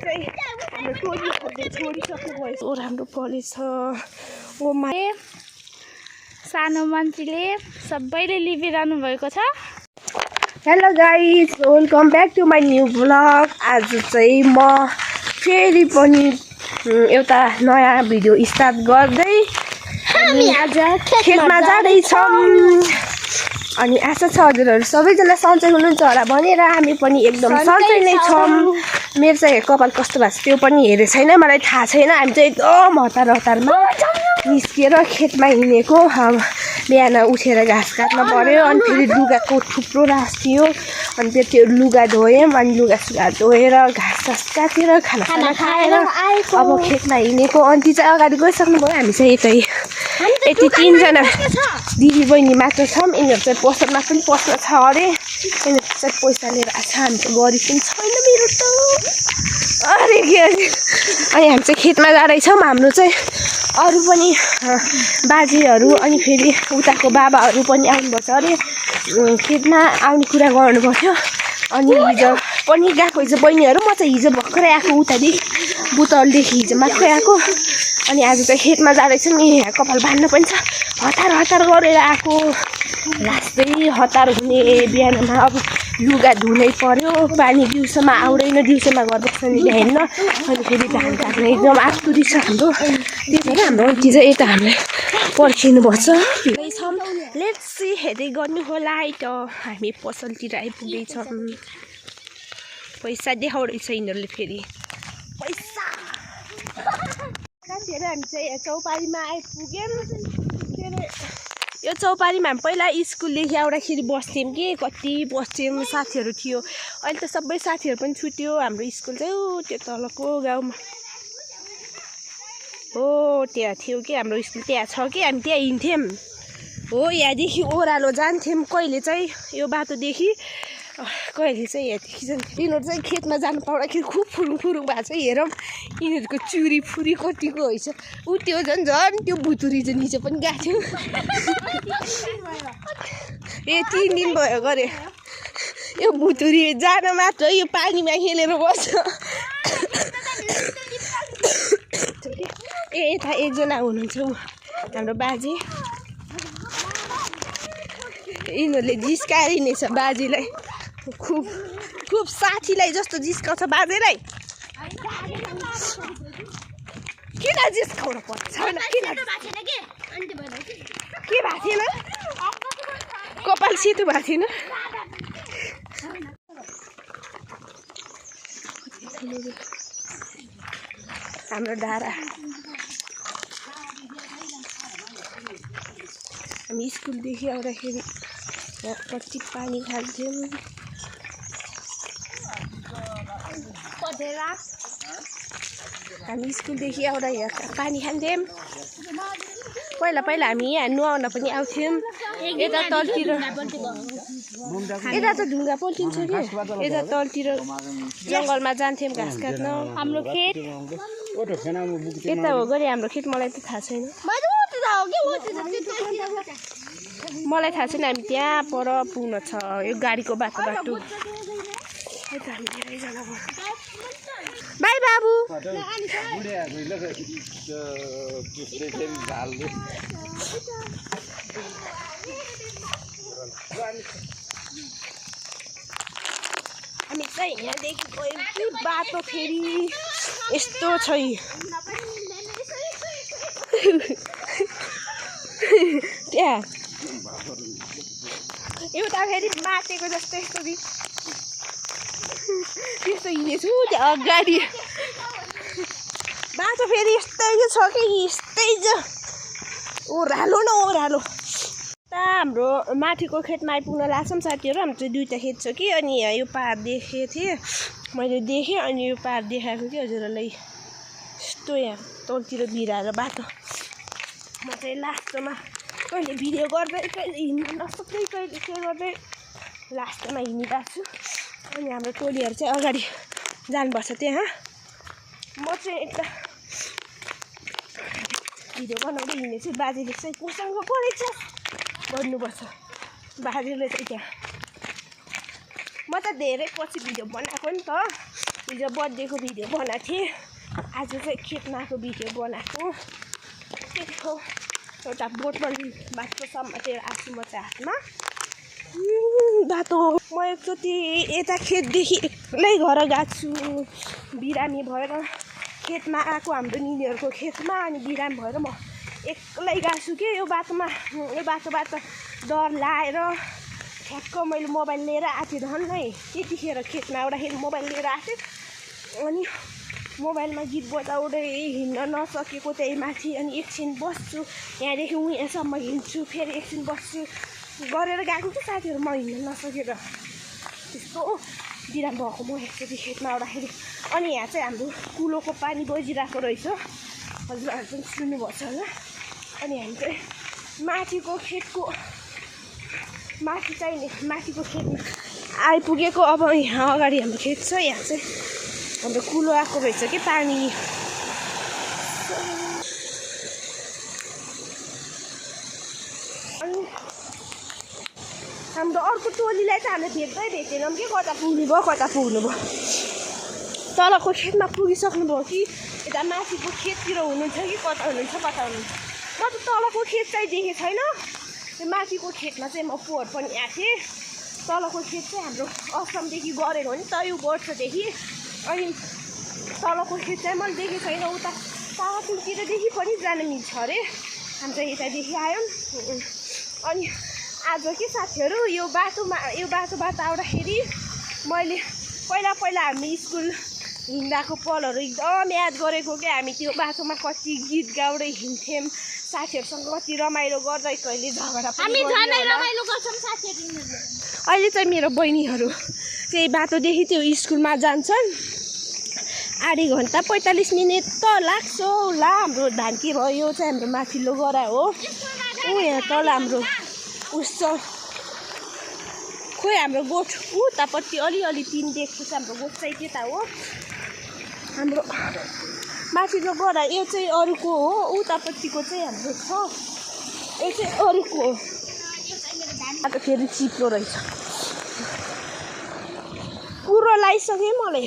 चाहिँ हाम्रो टोलीहरूले छोडिसक्नु भयो। राम्रो कलेज छ। ओमा सानो मान्छेले सबैले लिबिरहनु भएको छ। Hello guys, welcome back to my new vlog. आज चाहिँ म फेरि पनि एउटा नयाँ भिडियो स्टार्ट गर्दै हामी आज खेतमा जाँदैछौँ। अनि आशा छ हजुरहरू सबैजना सन्चै हुनुहुन्छ होला भनेर हामी पनि एकदम सन्चै नै छौँ। मेरो चाहिँ कपाल कस्तो भएको छ त्यो पनि हेरेको छैन, मलाई थाहा छैन। हामी चाहिँ एकदम हतारमा निस्किएर खेतमा हिँडेको। बिहान उठेर घाँस काट्न पर्यो, अनि फेरि लुगाको थुप्रो रास थियो, अनि फेरि त्यो लुगा धोयौँ, अनि लुगा धोएर घाँस काटेर खाना खाएर अब खेतमा हिँडेको। अन्ति चाहिँ अगाडि गइसक्नु भयो। हामी चाहिँ यति तिनजना दिदी बहिनी मात्र छौँ। यिनीहरू चाहिँ पसलमा पनि पस्न छ अरे, यिनीहरू चाहिँ पैसा लिएर आएको छ। हामी चाहिँ गरिब पनि छैन मेरो त अरे के अरे। अनि हामी चाहिँ खेतमा जाँदैछौँ। हाम्रो चाहिँ अरू पनि बाजेहरू अनि फेरि उताको बाबाहरू पनि आउनुपर्छ अरे, खेतमा आउने कुरा गर्नुपर्थ्यो। अनि हिजो पनि गएको, हिजो बहिनीहरू। म चाहिँ हिजो भर्खरै आएको, उतादेखि बुटौलदेखि हिजो मात्रै आएको। अनि आज चाहिँ खेतमा जाँदैछौँ। यहाँ कपाल बाँध्न पनि छ, हतार गरेर आएको। लास्टै हतार हुने बिहानमा अब लुगा धुनै पर्यो, पानी दिउँसोमा आउँदैन, दिउँसोमा घर बस्ने भ्याएन। अनि फेरि धान काट्ने एकदम आतुरी छ हाम्रो। त्यही भएर हाम्रो आन्टी चाहिँ यता हामीलाई पर्खिनुपर्छ। लेट्स सी, हेर्दै गर्नु होला है त। हामी पसलतिर आइपुग्दैछौँ। पैसा देखाउँदैछ यिनीहरूले फेरि पैसा। साथीहरू हामी चाहिँ यहाँ चौपारीमा आइपुग्यौँ। के अरे यो चौपारीमा हामी पहिला स्कुलदेखि आउँदाखेरि बस्थ्यौँ कि कति बस्थ्यौँ, साथीहरू थियो। अहिले त सबै साथीहरू पनि छुट्यो। हाम्रो स्कुल चाहिँ त्यो तलको गाउँमा हो, त्यहाँ थियो कि हाम्रो स्कुल, त्यहाँ छ कि हामी त्यहाँ हिँड्थ्यौँ। हो, यहाँदेखि ओह्रालो जान्थ्यौँ, कहिले चाहिँ यो बाटोदेखि, कहिले चाहिँ यहाँदेखि जान्थ्यौँ। यिनीहरू चाहिँ खेतमा जानु पाउँदाखेरि खुब फुरुङ भएको छ। हेरौँ यिनीहरूको चुरी फुरी कतिको रहेछ। ऊ त्यो झन् त्यो भुतुरी चाहिँ निचे पनि गएको थियो। ए 3 दिन भयो गरे यो भुतुरी जान मात्र, यो पानीमा खेलेर बस्छ। ए यता एकजना हुनुहुन्छ हाम्रो बाजे, यिनीहरूले जिस्काइने छ बाजेलाई। खुब साथीलाई जस्तो जिस्काउँछ बाजेलाई। किन जिस्काउनु पर्छ? के भएको थिएन? कपाल सेतो भएको थिएन? हाम्रो धारा। हामी स्कुलदेखि आउँदाखेरि कति पानी खान्थ्यौँ। हामी स्कुलदेखि आउँदा यहाँ पानी खान्थ्यौँ। पहिला हामी यहाँ नुहाउन पनि आउँथ्यौँ। यता तलतिर, यता त ढुङ्गा पल्टिन्छ कि, यता तलतिर जङ्गलमा जान्थ्यौँ घाँस काट्न। हाम्रो खेत यता हो गरे हाम्रो खेत, मलाई त थाहा छैन। मलाई थाहा छैन। हामी त्यहाँ पर पुग्न छ, यो गाडीको बाटो। बाई बाबु। हामी चाहिँ यहाँदेखि गयौँ कि बाटो फेरि यस्तो छ। त्यहाँ एउटा फेरि माटेको जस्तो त्यस्तो हिँडेछु। त्यहाँ अगाडि बाटो फेरि यस्तै छ कि यस्तै छ, ओह्रालो न ओह्रालो। हाम्रो माथिको खेतमा आइपुग्न लाग्छौँ साथीहरू। हाम्रो चाहिँ 2टा खेत छ कि, अनि यो पाहाड देखेको थिएँ मैले, देखेँ। अनि यो पाहाड देखाएको कि हजुरहरूलाई, यस्तो यहाँ तलतिर भिराएर बाटो। म चाहिँ लास्टमा कहिले भिडियो गर्दै, कहिले हिँड्न नसक्दै, कहिले के गर्दै लास्टमा हिँडिरहेको छु। अनि हाम्रो टोलीहरू चाहिँ अगाडि जानुपर्छ त्यहाँ। म चाहिँ यता भिडियो बनाउँदै हिँडेछु। बाजेले चाहिँ कोसँग परेछ गर्नुपर्छ, बाजेले चाहिँ त्यहाँ। म त धेरै पछि भिडियो बनाएको नि त, हिजो बर्थडेको भिडियो बनाएको थिएँ आज चाहिँ खेतमाको भिडियो बनाएको त्यही हो एउटा बोतल बाटो समातेर आएको छु म चाहिँ हातमा बाटो म एकचोटि यता खेतदेखि एक्लै घर गएको छु बिरामी भएर खेतमा आएको हाम्रो निनीहरूको खेतमा अनि बिरामी भएर म एक्लै गएको छु कि यो बाटोबाट डर लाएर ठ्याक्क मैले मोबाइल लिएर आएको थिएँ झन्नै त्यतिखेर खेतमा आउँदाखेरि मोबाइल लिएर आएको थिएँ अनि मोबाइलमा गीत बजाउँदै हिँड्न नसकेको त्यही माथि अनि एकछिन बस्छु यहाँदेखि यहाँसम्म हिँड्छु फेरि एकछिन बस्छु गरेर गएको कि साथीहरू म हिँड्न नसकेर त्यस्तो बिराम भएको म एकचोटि खेतमा आउँदाखेरि अनि यहाँ चाहिँ हाम्रो कुलोको पानी बजिरहेको रहेछ हजुरहरू पनि सुन्नुभएको छ होला अनि हामी चाहिँ माथिको खेतको माथिको खेतमा आइपुगेको अब यहाँ अगाडि हाम्रो खेत छ यहाँ चाहिँ हाम्रो कुलो आएको रहेछ कि पानी अनि हाम्रो अर्को टोलीलाई चाहिँ हामीले भेट्दैनौँ कि कता पुग्नुभयो तलको खेतमा पुगिसक्नुभयो कि यता माथिको खेततिर हुनुहुन्छ कि कता हुनुहुन्छ म त तलको खेत चाहिँ देखेको छैन त्यो माथिको खेतमा चाहिँ म पोहोर पनि आएको थिएँ तलको खेत चाहिँ हाम्रो असमदेखि गरेको हो नि त यो वर्षदेखि अनि तलको खेत चाहिँ मैले देखेको छैन उता तारापुरतिरदेखि पनि जानु मिल्छ अरे हामी चाहिँ यतादेखि आयौँ अनि आज के साथीहरू यो बाटोबाट आउँदाखेरि मैले पहिला हामी स्कुल हिँड्दाको पलहरू एकदम याद गरेको क्या हामी त्यो बाटोमा कति गीत गाउँदै हिँड्थ्यौँ साथीहरूसँग कति रमाइलो गर्दै कहिले झगडा पनि अहिले चाहिँ मेरो बहिनीहरू त्यही बाटोदेखि त्यो स्कुलमा जान्छन् आधी घन्टा 45 मिनट त लाग्छ होला हाम्रो धानकी भयो चाहिँ हाम्रो माथिल्लो गरा हो यहाँ तल हाम्रो उस खोइ हाम्रो गोठ उतापट्टि अलिअलि पिन देख्छु चाहिँ हाम्रो गोठ चाहिँ त्यता हो हाम्रो माथिल्लो गरा यो चाहिँ अरूको हो उतापट्टिको चाहिँ हाम्रो छ यो चाहिँ अरूको हो आज फेरि चिप्लो रहेछ पुरो लगाइसकेँ मैले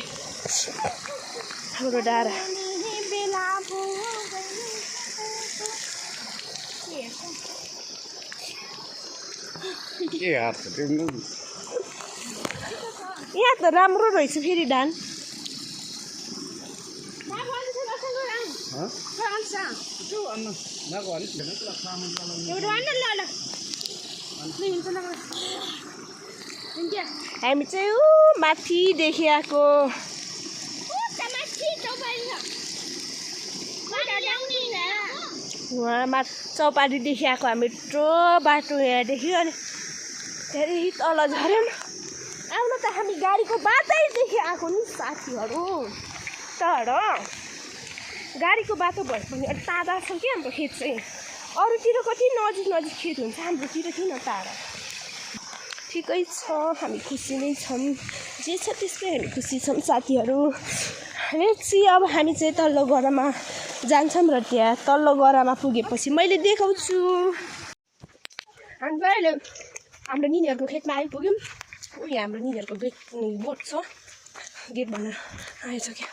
हाम्रो डाँडा यहाँ त राम्रो रहेछ फेरि धान हामी चाहिँ माथिदेखि आएको उहाँ चौपाटीदेखि आएको हामी यत्रो बाटो यहाँदेखि अनि त्यहाँदेखि तल झऱ्यौँ आउनु त हामी गाडीको बाटैदेखि आएको नि साथीहरू तर गाडीको बाटो भए पनि अलिक टाढा छ कि हाम्रो खेत चाहिँ अरूतिर कति नजिक खेत हुन्छ हाम्रोतिर किन टाढा ठिकै छ हामी खुसी नै छौँ जे छ त्यसकै हामी खुसी छौँ साथीहरू नेक्स्ट अब हामी चाहिँ तल्लो गरामा जान्छौँ र त्यहाँ तल्लो गरामा पुगेपछि मैले देखाउँछु हाम्रो अहिले हाम्रो निनीहरूको खेतमा आइपुग्यौँ यहाँ हाम्रो निनीहरूको बोट छ गेट भनेर आएछ क्या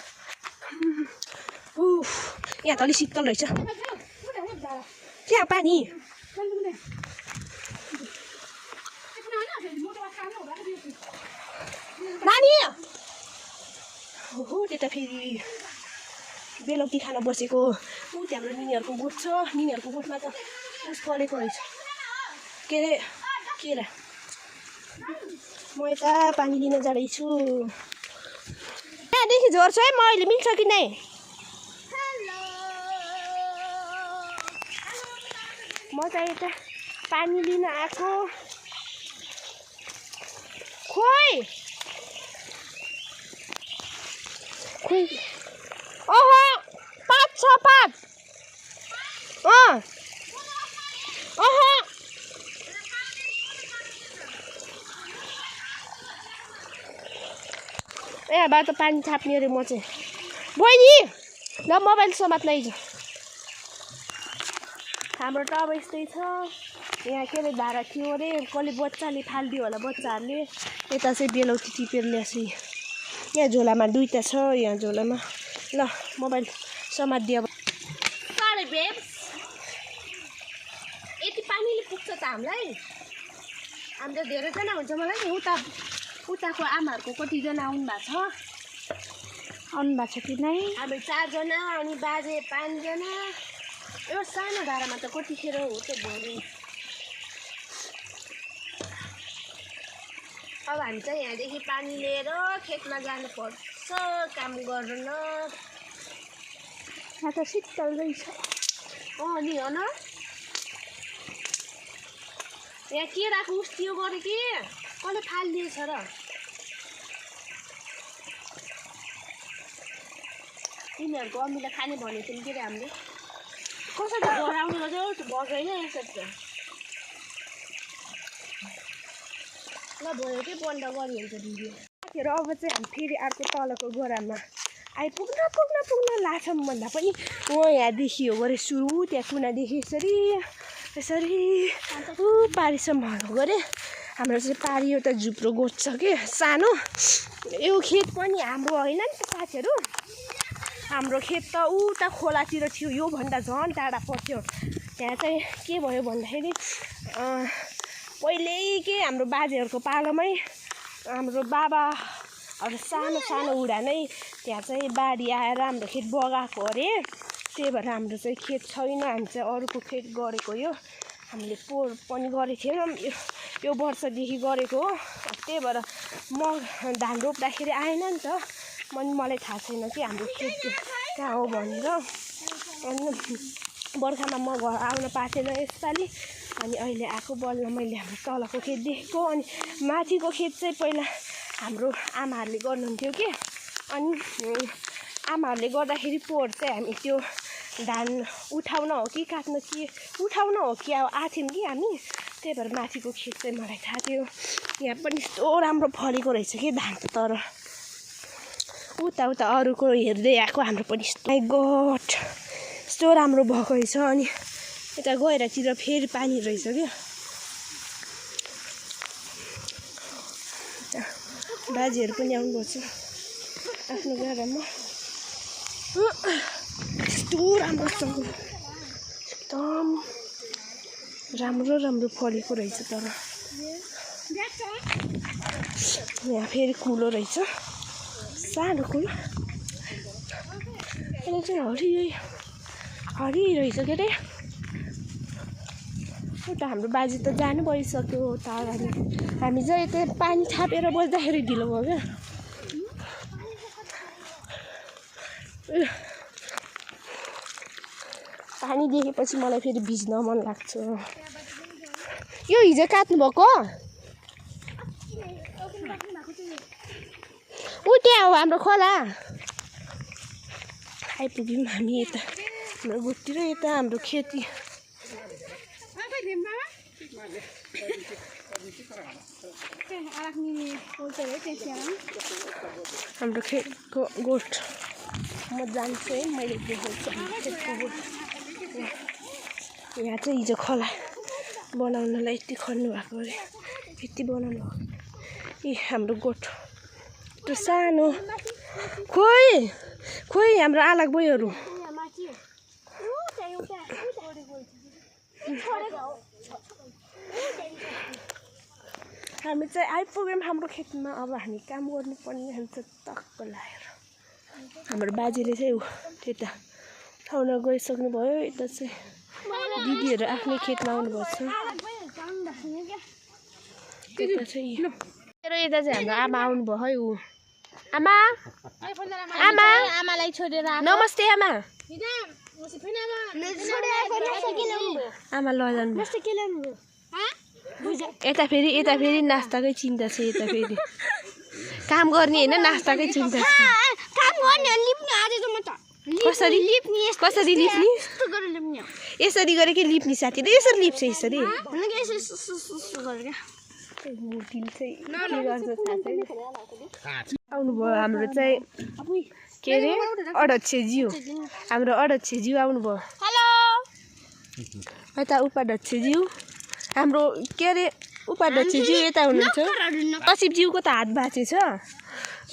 यहाँ त अलिक शीतल रहेछ त्यहाँ पानी नानी हो त्यता फेरि बेलौकी खान बसेको त्यहाँ हाम्रो निनीहरूको गोठ छ निनीहरूको गोठमा त उस परेको रहेछ के अरे म यता पानी लिन जाँदैछु यहाँदेखि झर्छु है म अहिले मिल्छ कि नै म चाहिँ यता पानी लिन आएको खोइ ओहो पात छ पात ओहो यहाँबाट पानी छाप्ने अरे म चाहिँ बहिनी ल मोबाइल समात लैजाऊ हाम्रो त अब यस्तै छ यहाँ के अरे धारा थियो अरे कसले बच्चाले फालिदियो होला बच्चाहरूले यता चाहिँ बेलौकी टिपेर ल्याएको यहाँ झोलामा दुईटा छ यहाँ झोलामा ल मोबाइल समात्दियो अब सरी बेब्स यति पानीले पुग्छ त हामीलाई हाम्रो धेरैजना हुन्छ मलाई नि उताको आमाहरूको कतिजना आउनु भएको छ कि नै हामी 4 जना अनि बाजे 5 जना यो सानो धारामा त कतिखेर हो त भरि अब हामी चाहिँ यहाँदेखि पानी लिएर खेतमा जानुपर्छ काम गर्न यहाँ त शीतल रहेछ नि हो न यहाँ के राख्नु त्यो गरे कि कसले फालिदिएछ र तिनीहरूको अम्मीलाई खाने भनेको थियौँ के अरे हामीले कसरी गराउने गर्छ भगेन यसरी त ल भयो कि बन्द गरिहाल्छ भिडियो साथीहरू अब चाहिँ हामी फेरि अर्को तलको गोरामा आइपुग्न लाग्छौँ भन्दा पनि यहाँदेखि हो गरे सुरु त्यहाँ कुनादेखि यसरी ऊ पारीसम्म गरे हाम्रो चाहिँ पारी एउटा झुप्रो गोठ छ कि सानो यो खेत पनि हाम्रो होइन नि त साथीहरू हाम्रो खेत त उता खोलातिर थियो योभन्दा झन् टाढा पर्थ्यो त्यहाँ चाहिँ के भयो भन्दाखेरि पहिल्यै के हाम्रो बाजेहरूको पालोमै हाम्रो बाबाहरू सानो हुँदा नै त्यहाँ चाहिँ बाढी आएर हाम्रो खेत बगाएको अरे त्यही भएर हाम्रो चाहिँ खेत छैन हामी चाहिँ अरूको खेत गरेको यो हामीले पोहोर पनि गरेको थिएनौँ यो वर्षदेखि गरेको हो त्यही भएर म धान रोप्दाखेरि आएन नि त मलाई थाहा छैन कि हाम्रो खेत कहाँ हो भनेर अनि बर्खामा म घर आउन पाएको थिएन यसपालि अनि अहिले आएको बल्ल मैले हाम्रो तलको खेत देखेको अनि माथिको खेत चाहिँ पहिला हाम्रो आमाहरूले गर्नुहुन्थ्यो कि अनि आमाहरूले गर्दाखेरि पोहोर चाहिँ हामी त्यो धान उठाउन हो कि काट्न कि उठाउन हो कि अब आथ्यौँ कि हामी त्यही भएर माथिको खेत चाहिँ मलाई थाहा थियो यहाँ पनि यस्तो राम्रो फलेको रहेछ कि धान तर उता अरूको हेर्दै आएको हाम्रो पनि यस्तो गट यस्तो राम्रो भएको रहेछ अनि यता गहिरातिर फेरि पानी रहेछ क्या बाजेहरू पनि आउनुपर्छ आफ्नो गाडामा यस्तो राम्रोसँग एकदम राम्रो फलेको रहेछ तर यहाँ फेरि कुलो रहेछ सानो कुलो यसले चाहिँ हरि रहेछ के अरे उता हाम्रो बाजे त जानु भइसक्यो उता अगाडि हामी चाहिँ त्यहाँ पानी थापेर बस्दाखेरि ढिलो भयो क्या पानी देखेपछि मलाई फेरि भिज्न मन लाग्छ यो हिजो काट्नु भएको ऊ त्यहाँ हो हाम्रो खोला आइपुग्यौँ हामी यता हाम्रो गोठतिर यता हाम्रो खेती हाम्रो खेतको गोठ म जान्छु है मैले देखेको खेतको गोठ यहाँ चाहिँ हिजो खोला बनाउनलाई यति खन्नु भएको अरे यति बनाउनु ए हाम्रो गोठ त्यो सानो खोइ हाम्रो आलक बोयहरू हामी चाहिँ आइपुग्यौँ हाम्रो खेतमा अब हामी काम गर्नुपर्ने हुन्छ टक्क लगाएर हाम्रो बाजेले चाहिँ त्यता ठाउँ गइसक्नु भयो यता चाहिँ दिदीहरू आफ्नै खेतमा आउनुभएको छ यता चाहिँ मेरो यता चाहिँ हाम्रो आमा आउनुभयो है ऊ आमालाई छोडेर नमस्ते आमा लैजानु यता फेरि नास्ताकै चिन्ता छ यता फेरि काम गर्ने होइन नास्ताकै चिन्ता छ कसरी लिप्ने यसरी गरे कि लिप्ने साथी यसरी लिप्छ यसरी आउनुभयो हाम्रो चाहिँ के अरे अध्यक्षज्यू हाम्रो अध्यक्षज्यू आउनुभयो यता उपाध्यक्षज्यू हाम्रो के अरे उपाध्यक्षज्यू यता हुनुहुन्छ कसिपज्यूको त हात भाँचेछ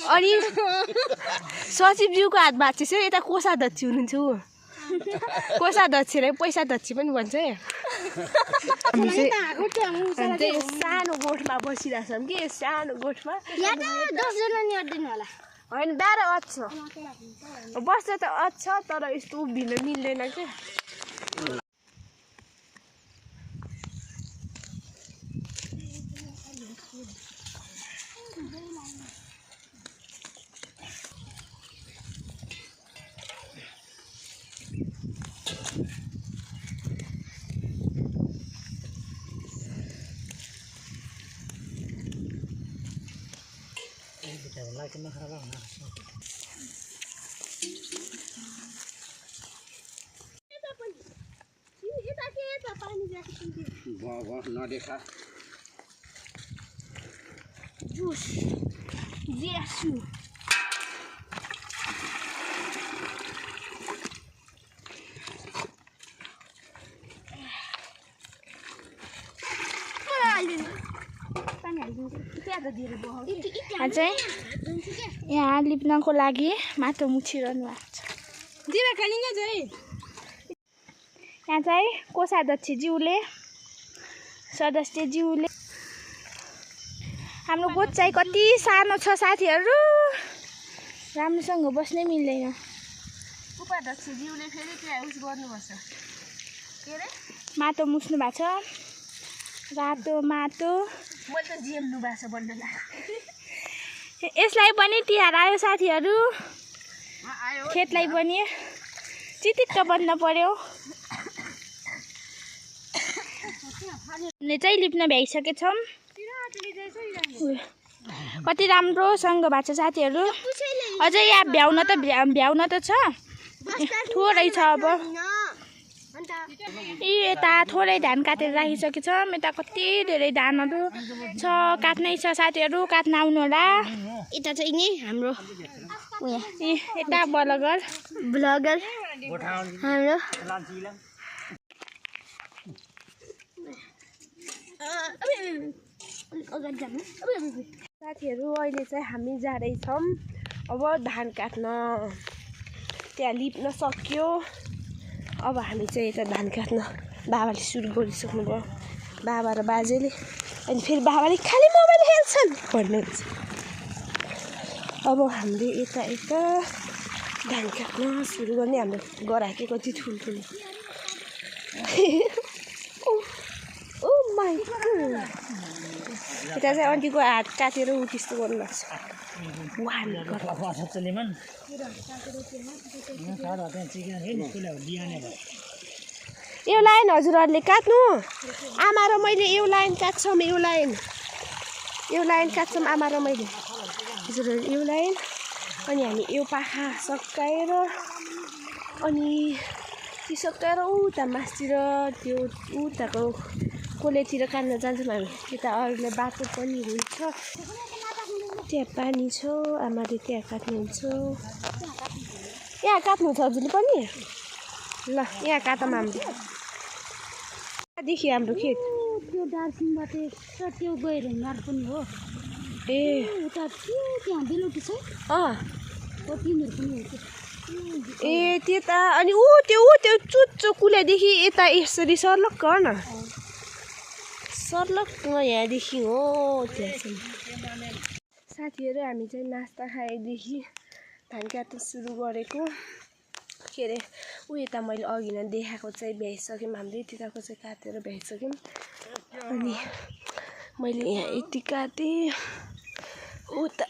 अनि सचिवज्यूको हात भाँचिएछ यता कोषाध्यक्ष हुनुहुन्छ ऊ कोषाध्यक्षलाई पैसा दक्षी पनि भन्छ है हामी चाहिँ सानो गोठमा बसिरहेको छौँ कि सानो गोठमा 10 जना नि अड्दैन होला होइन 12 अट्छ बस्दा त अट्छ तर यस्तो उभिन मिल्दैन क्या नदेखा जुस जेसु चाहिँ यहाँ लिप्नको लागि माटो मुछिरहनु भएको छ यहाँ चाहिँ कोषाध्यक्षज्यूले सदस्यज्यूले हाम्रो गोठ चाहिँ कति सानो छ साथीहरू राम्रोसँग बस्नै मिल्दैन उपाध्यक्षज्यूले फेरि त्यहाँ उस गर्नुपर्छ के अरे माटो मुछ्नु भएको छ रातो माटो मैले त जिएम लुबाछ बन्नला यसलाई पनि तिहार आयो साथीहरू खेतलाई पनि चितिक्क बन्न पर्यो चाहिँ लिप्न भ्याइसकेछौँ कति राम्रोसँग भएको छ साथीहरू अझै यहाँ भ्याउन त छ थोरै छ अब यता थोरै धान काटेर राखिसकेछौँ यता कति धेरै धानहरू छ काट्नै छ साथीहरू काट्न आउनु होला यता चाहिँ नि हाम्रो यता ब्लगर हाम्रो साथीहरू अहिले चाहिँ हामी जाँदैछौँ अब धान काट्न त्यहाँ लिप्न सक्यो अब हामी चाहिँ यता धान काट्न बाबाले सुरु गरिसक्नुभयो बाबा र बाजेले अनि फेरि बाबाले खालि मोबाइल खेल्छन् भन्नुहुन्छ अब हामीले यता धान काट्न सुरु गर्ने हाम्रो गराके कति ठुल्ठुलो ओ माई यता चाहिँ आन्टीको हात काटेर ऊ त्यस्तो गर्नुभएको छ यो लाइन हजुरहरूले काट्नु आमा र मैले यो लाइन काट्छौँ यो लाइन काट्छौँ आमा र मैले हजुरहरू यो लाइन अनि हामी यो पाखा सकाएर अनि ती सकाएर उता मासतिर त्यो उताको कोलेतिर काट्न जान्छौँ हामी त्यता अरूलाई बाटो पनि हुन्छ त्यहाँ पानी छ आमाले त्यहाँ काट्नुहुन्छ यहाँ काट्नुहुन्छ हजुरले पनि ल यहाँ काटौँ हामीले देखि हाम्रो खेत त्यो दार्जिलिङबाट त्यो गएर हिँड्न पनि हो ए उता त्यहाँ बेलुकी छ तिनीहरू पनि हो ए त्यता अनि त्यो चुच्चो कुलेदेखि यता यसरी सर्लक्क न सर्लक्क यहाँदेखि हो त्यहाँसम्म साथीहरू हामी चाहिँ नास्ता खाएदेखि धान काट्न सुरु गरेको के अरे यता मैले अघि नै देखाएको चाहिँ भ्याइसक्यौँ हामीले त्यताको चाहिँ काटेर भ्याइसक्यौँ अनि मैले यहाँ यति काटेँ उता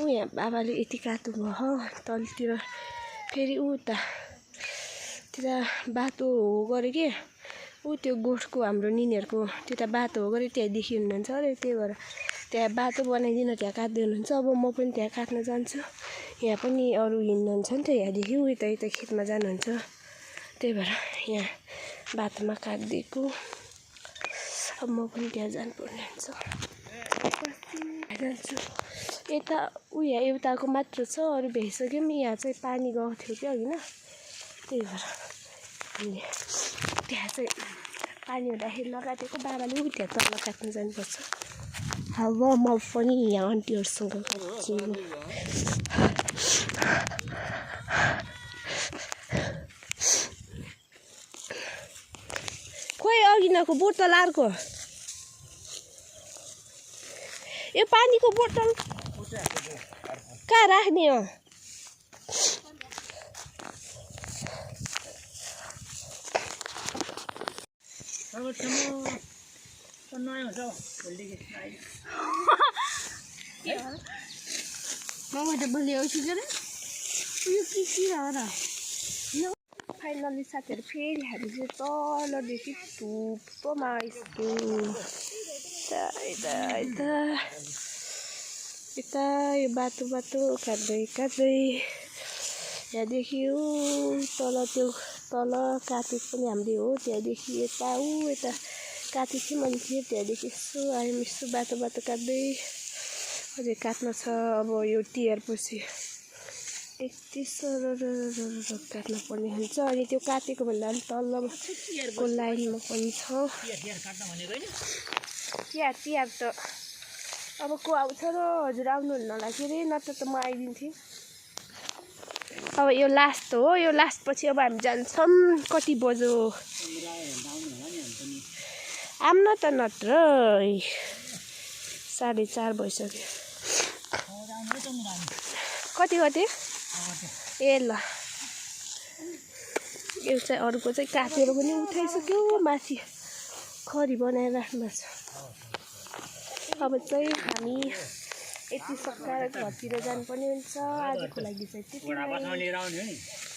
यहाँ बाबाले यति काट्नुभयो तलतिर फेरि उता त्यता बाटो हो गऱ्यो कि त्यो गोठको हाम्रो निनीहरूको त्यता बाटो हो गऱ्यो त्यहाँदेखि हुनुहुन्छ अरे त्यही भएर त्यहाँ बाटो बनाइदिन त्यहाँ काट्दै हुनुहुन्छ अब म पनि त्यहाँ काट्न जान्छु यहाँ पनि अरू हिँड्नुहुन्छ नि त यहाँदेखि यता खेतमा जानुहुन्छ त्यही भएर यहाँ बाटोमा काटिदिएको अब म पनि त्यहाँ जानुपर्ने हुन्छ जान्छु यता यहाँ एउटाको मात्र छ अरू भ्याइसक्यौँ यहाँ चाहिँ पानी गएको थियो कि अघि न त्यही भएर हामीले त्यहाँ चाहिँ पानी हुँदाखेरि नकाटेको बाबाले त्यहाँ तल काट्न जानुपर्छ अब म पनि यहाँ आन्टीहरूसँग गर्छु खोइ अघि नको बोतल अर्को यो पानीको बोतल कहाँ राख्ने हो फाइनली साथीहरू फेरि हामी चाहिँ तलदेखि थुप्रोमा आइसक्यौँ यता यो बाटो काट्दै त्यहाँदेखि तल त्यो तल काटेको पनि हाम्रै हो त्यहाँदेखि यता यता काटेको थियो मान्छे त्यहाँदेखि यसो आयौँ यसो बाटो काट्दै अझै काट्न छ अब यो तिहारपछि यति काट्न पर्ने हुन्छ अनि त्यो काटेको भन्दा पनि तलको लाइनमा पनि छ तिहार त अब को आउँछ र हजुर आउनुहुन्न होला के अरे नत्र त म आइदिन्थेँ अब यो लास्ट हो यो लास्ट पछि अब हामी जान्छौँ कति बज्यो आउन त नत्र 4:30 भइसक्यो कति ए ल यो चाहिँ अर्को चाहिँ काटेर पनि उठाइसक्यो माथि खरी बनाएर राख्नु छ अब चाहिँ हामी यति सकाएर घरतिर जानुपर्ने हुन्छ आजको लागि चाहिँ त्यति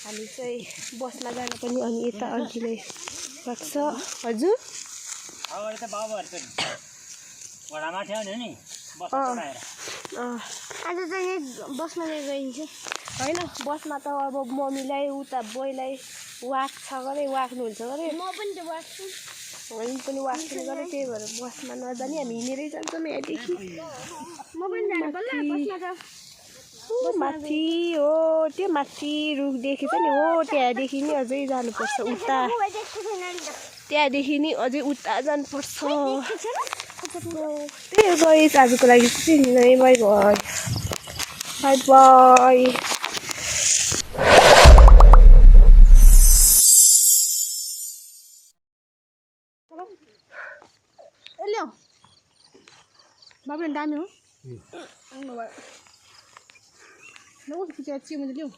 हामी चाहिँ बसमा जानु पनि अनि यता आन्टीले राख्छ हजुर आज चाहिँ बसमा लिएर गइन्छ होइन बसमा त अब मम्मीलाई उता बोइलाई वाक छ गरे वाक्नुहुन्छ गरे म पनि त वाक्छु हामी पनि वाक्छु गरे त्यही भएर बसमा नजाने हामी हिँडेरै जान्छौँ यहाँदेखि म पनि जानु माथि हो त्यो माथि रुख देखेछ नि हो त्यहाँदेखि नि अझै जानुपर्छ उता त्यहाँदेखि नि अझै उता जानुपर्छ त्यही हो गाइस आजको लागि चाहिँ नै बाई बाई ल्याउ बाबु दामी हो ल चिया चिया ल्याउ